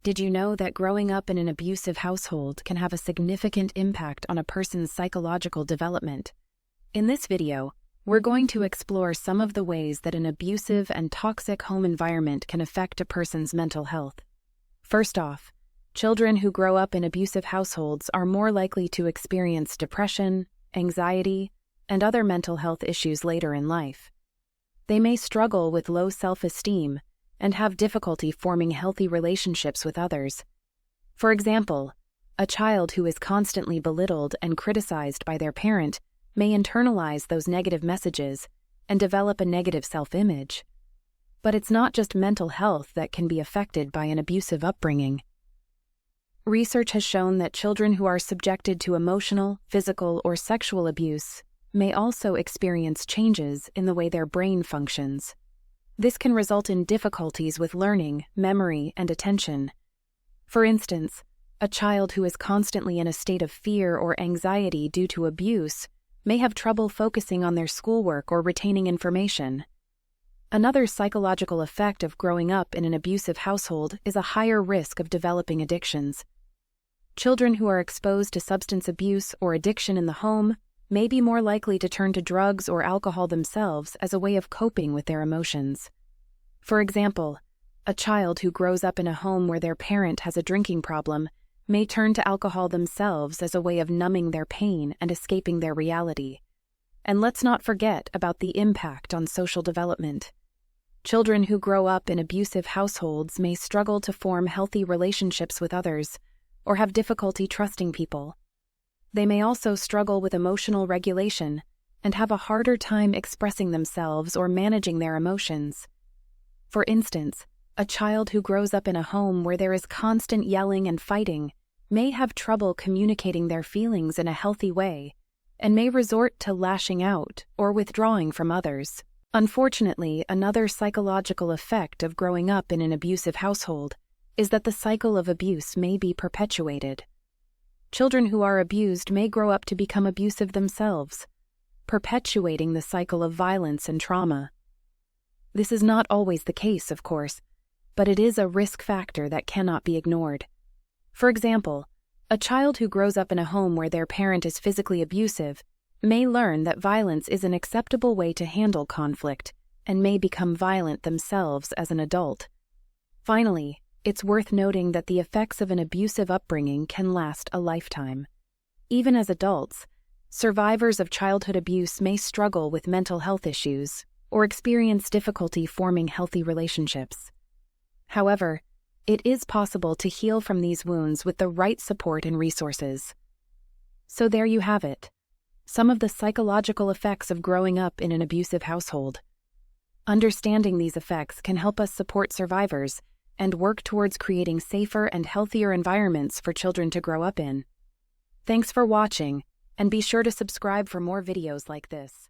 Did you know that growing up in an abusive household can have a significant impact on a person's psychological development? In this video, we're going to explore some of the ways that an abusive and toxic home environment can affect a person's mental health. First off, children who grow up in abusive households are more likely to experience depression, anxiety, and other mental health issues later in life. They may struggle with low self-esteem and have difficulty forming healthy relationships with others. For example, a child who is constantly belittled and criticized by their parent may internalize those negative messages and develop a negative self-image. But it's not just mental health that can be affected by an abusive upbringing. Research has shown that children who are subjected to emotional, physical, or sexual abuse may also experience changes in the way their brain functions. This can result in difficulties with learning, memory, and attention. For instance, a child who is constantly in a state of fear or anxiety due to abuse may have trouble focusing on their schoolwork or retaining information. Another psychological effect of growing up in an abusive household is a higher risk of developing addictions. Children who are exposed to substance abuse or addiction in the home may be more likely to turn to drugs or alcohol themselves as a way of coping with their emotions. For example, a child who grows up in a home where their parent has a drinking problem may turn to alcohol themselves as a way of numbing their pain and escaping their reality. And let's not forget about the impact on social development. Children who grow up in abusive households may struggle to form healthy relationships with others or have difficulty trusting people. They may also struggle with emotional regulation and have a harder time expressing themselves or managing their emotions. For instance, a child who grows up in a home where there is constant yelling and fighting may have trouble communicating their feelings in a healthy way and may resort to lashing out or withdrawing from others. Unfortunately, another psychological effect of growing up in an abusive household is that the cycle of abuse may be perpetuated. Children who are abused may grow up to become abusive themselves, perpetuating the cycle of violence and trauma. This is not always the case, of course, but it is a risk factor that cannot be ignored. For example, a child who grows up in a home where their parent is physically abusive may learn that violence is an acceptable way to handle conflict and may become violent themselves as an adult. Finally, it's worth noting that the effects of an abusive upbringing can last a lifetime. Even as adults, survivors of childhood abuse may struggle with mental health issues or experience difficulty forming healthy relationships. However, it is possible to heal from these wounds with the right support and resources. So there you have it, some of the psychological effects of growing up in an abusive household. Understanding these effects can help us support survivors and work towards creating safer and healthier environments for children to grow up in. Thanks for watching, and be sure to subscribe for more videos like this.